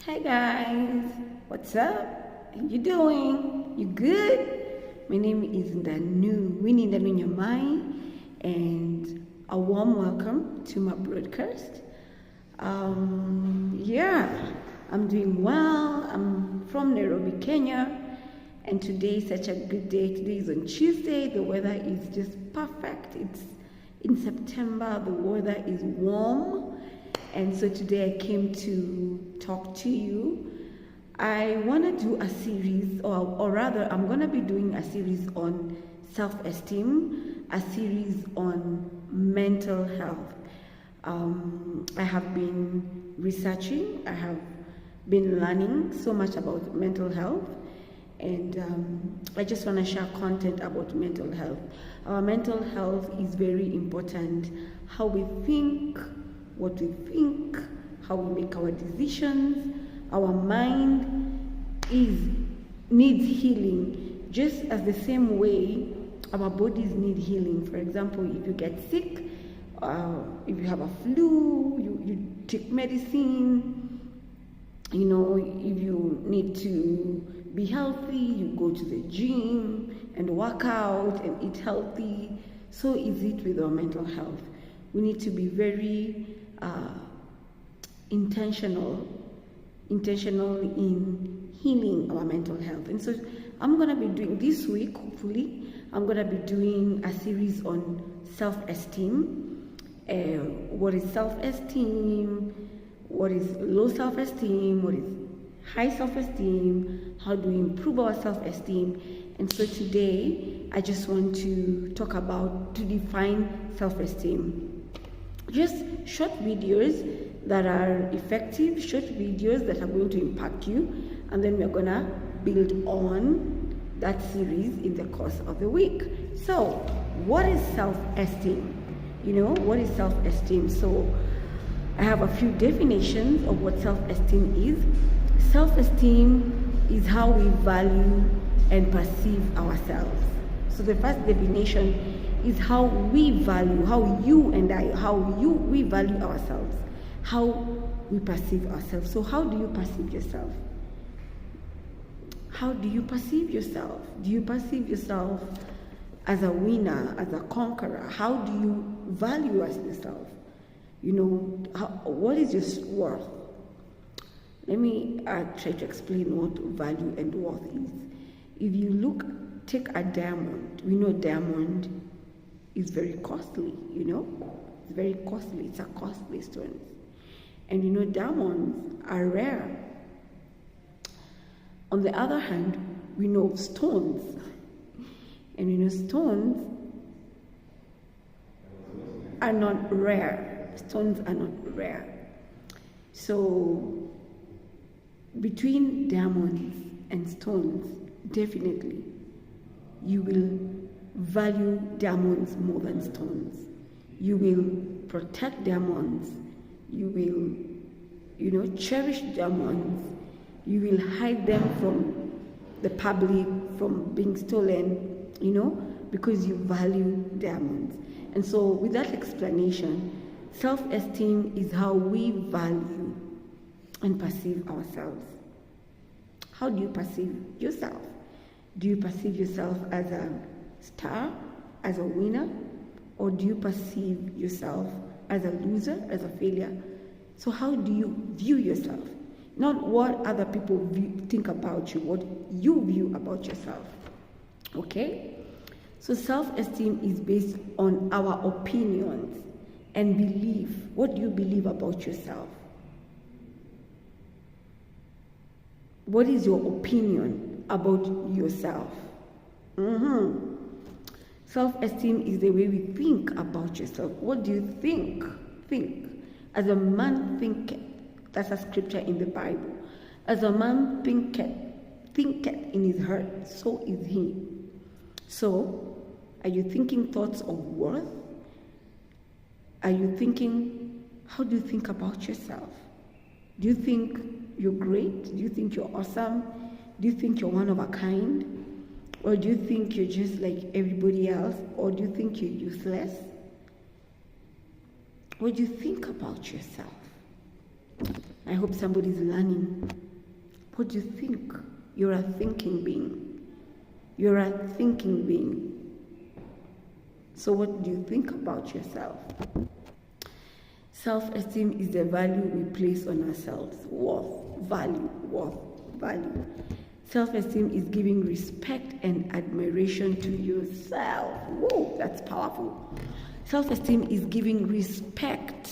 Hey guys, what's up? How you doing? You good? My name is Winnie Nyamai, and a warm welcome to my broadcast. I'm doing well. I'm from Nairobi, Kenya, and today is such a good day. Today is on Tuesday. The weather is just perfect. It's in September. The weather is warm. And so today I came to talk to you. I want to do a series, or rather, I'm going to be doing a series on self-esteem, a series on mental health. I have been researching, I have been learning so much about mental health, and I just want to share content about mental health. Our mental health is very important. How we think, what we think, how we make our decisions. Our mind needs healing, just as the same way our bodies need healing. For example, if you get sick, if you have a flu, you take medicine. If you need to be healthy, you go to the gym and work out and eat healthy. So is it with our mental health. We need to be very intentional in healing our mental health. And so I'm going to be doing this week, hopefully, I'm going to be doing a series on self-esteem. What is self-esteem? What is low self-esteem? What is high self-esteem? How do we improve our self-esteem? And so today, I just want to define self-esteem. Just short videos that are effective, short videos that are going to impact you, and then we're gonna build on that series in the course of the week. So, what is self-esteem? What is self-esteem? So, I have a few definitions of what self-esteem is. Self-esteem is how we value and perceive ourselves. So, the first definition is how we value, we value ourselves, how we perceive ourselves. So how do you perceive yourself? How do you perceive yourself? Do you perceive yourself as a winner, as a conqueror? How do you value yourself? What is your worth? Let me try to explain what value and worth is. If you take a diamond, we know diamond is very costly, It's very costly. It's a costly stone. And diamonds are rare. On the other hand, we know stones. And stones are not rare. Stones are not rare. So between diamonds and stones, definitely you will value diamonds more than stones. You will protect diamonds. You will, cherish diamonds. You will hide them from the public, from being stolen, because you value diamonds. And so with that explanation, self-esteem is how we value and perceive ourselves. How do you perceive yourself? Do you perceive yourself as a star, as a winner, or do you perceive yourself as a loser, as a failure? So how do you view yourself? Not what other people think about you, what you view about yourself. Okay? So self-esteem is based on our opinions and belief. What do you believe about yourself? What is your opinion about yourself? Self-esteem is the way we think about yourself. What do you think? Think. As a man thinketh, that's a scripture in the Bible. As a man thinketh in his heart, so is he. So, are you thinking thoughts of worth? Are you thinking, how do you think about yourself? Do you think you're great? Do you think you're awesome? Do you think you're one of a kind? Or do you think you're just like everybody else? Or do you think you're useless? What do you think about yourself? I hope somebody's learning. What do you think? You're a thinking being. You're a thinking being. So what do you think about yourself? Self-esteem is the value we place on ourselves. Worth, value. Self-esteem is giving respect and admiration to yourself. Whoa, that's powerful. Self-esteem is giving respect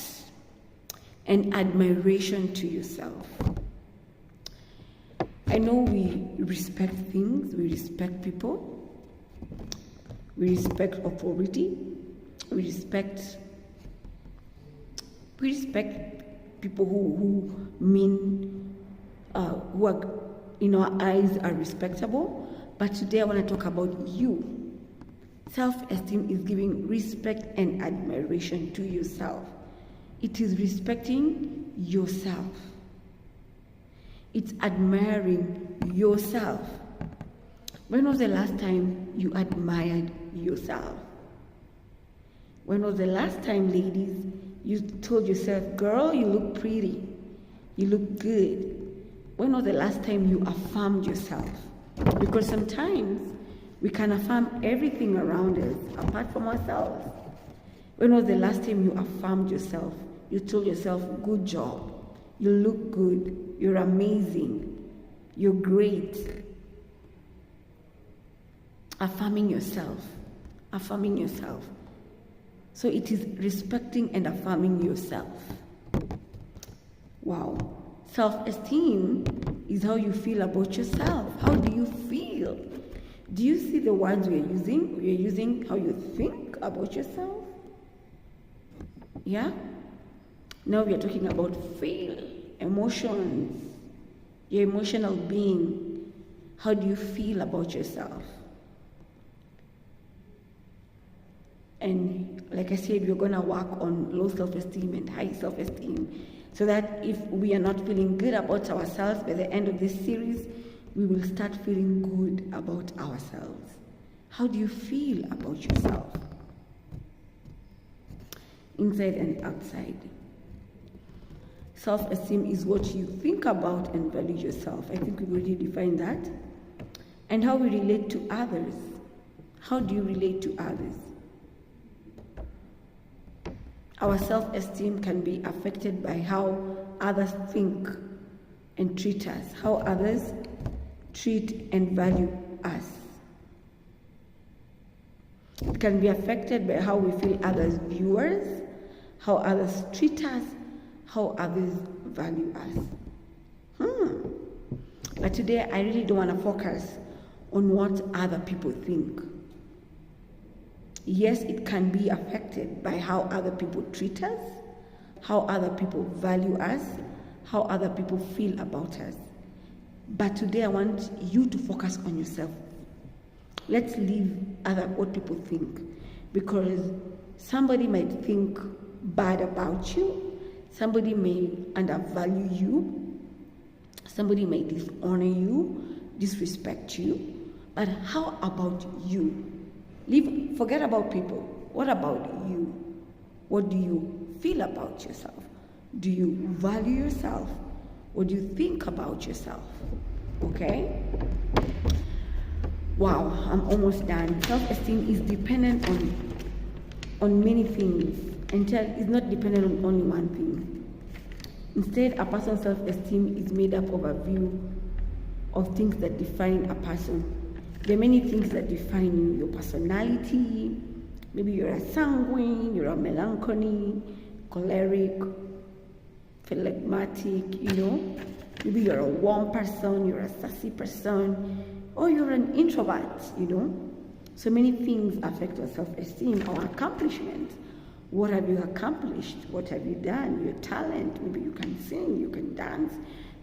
and admiration to yourself. I know we respect things, we respect people, we respect authority, we respect people who mean, who are, in our eyes are respectable. But today I want to talk about you. Self-esteem is giving respect and admiration to yourself. It is respecting yourself. It's admiring yourself. When was the last time you admired yourself? When was the last time, ladies, you told yourself, girl, you look pretty, you look good? When was the last time you affirmed yourself? Because sometimes we can affirm everything around us apart from ourselves. When was the last time you affirmed yourself? You told yourself, good job, you look good, you're amazing, you're great. Affirming yourself. So it is respecting and affirming yourself. Wow. Self-esteem is how you feel about yourself. How do you feel? Do you see the words we're using? We're using how you think about yourself. Yeah? Now we are talking about feel, emotions, your emotional being. How do you feel about yourself? And like I said, we're going to work on low self-esteem and high self-esteem, so that if we are not feeling good about ourselves by the end of this series, we will start feeling good about ourselves. How do you feel about yourself? Inside and outside. Self-esteem is what you think about and value yourself. I think we've already defined that. And how we relate to others. How do you relate to others? Our self-esteem can be affected by how others think and treat us, how others treat and value us. It can be affected by how we feel others view us, how others treat us, how others value us. But today I really don't want to focus on what other people think. Yes, it can be affected by how other people treat us, how other people value us, how other people feel about us. But today I want you to focus on yourself. Let's leave what people think, because somebody might think bad about you, somebody may undervalue you, somebody may dishonor you, disrespect you. But how about you? Forget about people. What about you? What do you feel about yourself? Do you value yourself? What do you think about yourself? Okay? Wow, I'm almost done. Self-esteem is dependent on many things. It's not dependent on only one thing. Instead, a person's self-esteem is made up of a view of things that define a person. There are many things that define you, your personality. Maybe you're a sanguine, you're a melancholy, choleric, phlegmatic, Maybe you're a warm person, you're a sassy person, or you're an introvert, So many things affect our self-esteem, our accomplishments. What have you accomplished? What have you done? Your talent. Maybe you can sing, you can dance,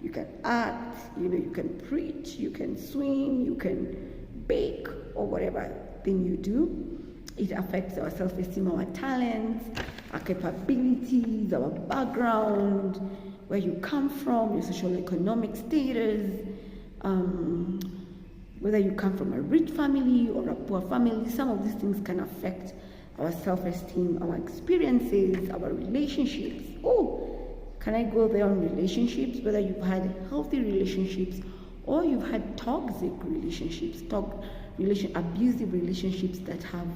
you can act, you can preach, you can swim, you can bake, or whatever thing you do. It affects our self-esteem, our talents, our capabilities, our background, where you come from, your social economic status, whether you come from a rich family or a poor family. Some of these things can affect our self-esteem, our experiences, our relationships. Can I go there on relationships, whether you've had healthy relationships or you've had toxic relationships, abusive relationships that have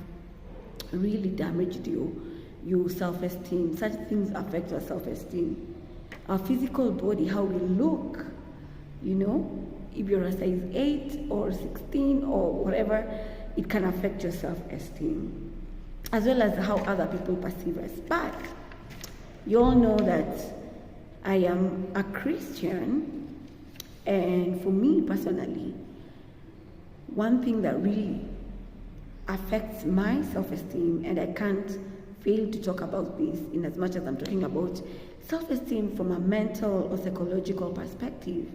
really damaged your self-esteem. Such things affect our self-esteem. Our physical body, how we look, if you're a size 8 or 16 or whatever, it can affect your self-esteem, as well as how other people perceive us. But you all know that I am a Christian, and for me personally, one thing that really affects my self-esteem, and I can't fail to talk about this in as much as I'm talking about self-esteem from a mental or psychological perspective,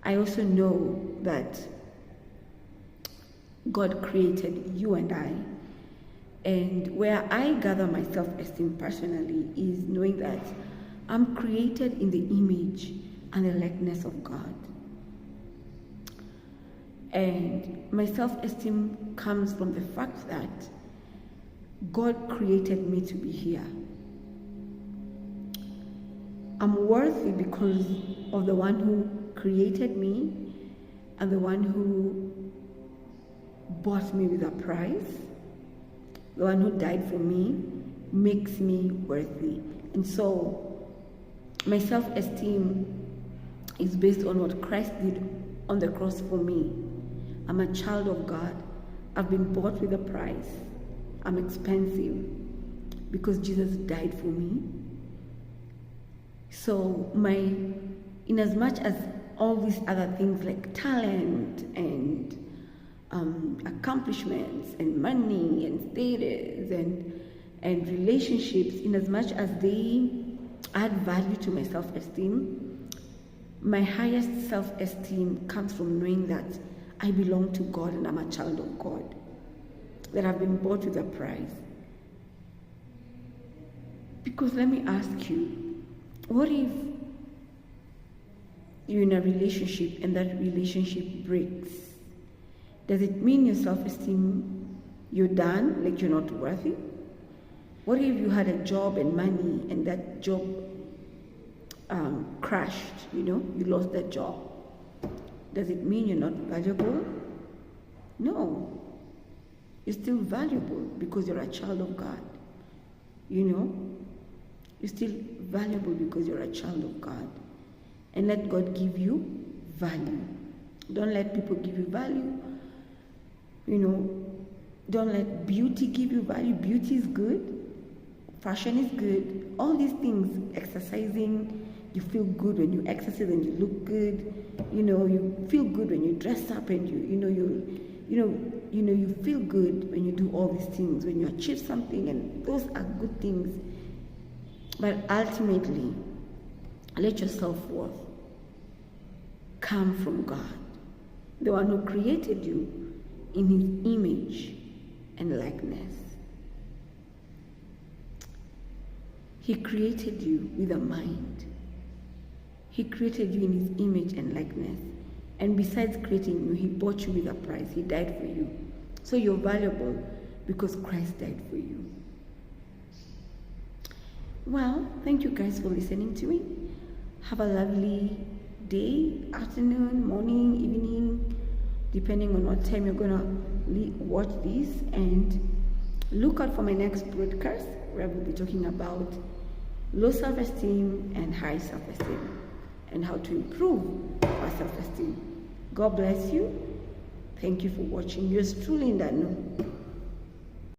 I also know that God created you and I. And where I gather my self-esteem personally is knowing that I'm created in the image and the likeness of God. And my self-esteem comes from the fact that God created me to be here. I'm worthy because of the one who created me and the one who bought me with a price. The one who died for me makes me worthy. And so my self-esteem is based on what Christ did on the cross for me. I'm a child of God. I've been bought with a price. I'm expensive because Jesus died for me. So in as much as all these other things like talent and accomplishments and money and status and relationships, in as much as they add value to my self-esteem, my highest self-esteem comes from knowing that I belong to God and I'm a child of God, that I've been bought with a price. Because let me ask you, what if you're in a relationship and that relationship breaks? Does it mean your self-esteem, you're done, like you're not worthy? What if you had a job and money and that job crashed, you lost that job? Does it mean you're not valuable? No. You're still valuable because you're a child of God. You're still valuable because you're a child of God. And let God give you value. Don't let people give you value. Don't let beauty give you value. Beauty is good. Fashion is good. All these things, exercising, you feel good when you exercise and you look good. You feel good when you dress up and you feel good when you do all these things, when you achieve something, and those are good things. But ultimately, let your self-worth come from God, the one who created you in his image and likeness. He created you with a mind. He created you in his image and likeness. And besides creating you, he bought you with a price. He died for you. So you're valuable because Christ died for you. Well, thank you guys for listening to me. Have a lovely day, afternoon, morning, evening, depending on what time you're gonna watch this. And look out for my next broadcast where we'll be talking about low self-esteem and high self-esteem and how to improve our self-esteem. God bless you. Thank you for watching. Yours truly, Ndanu.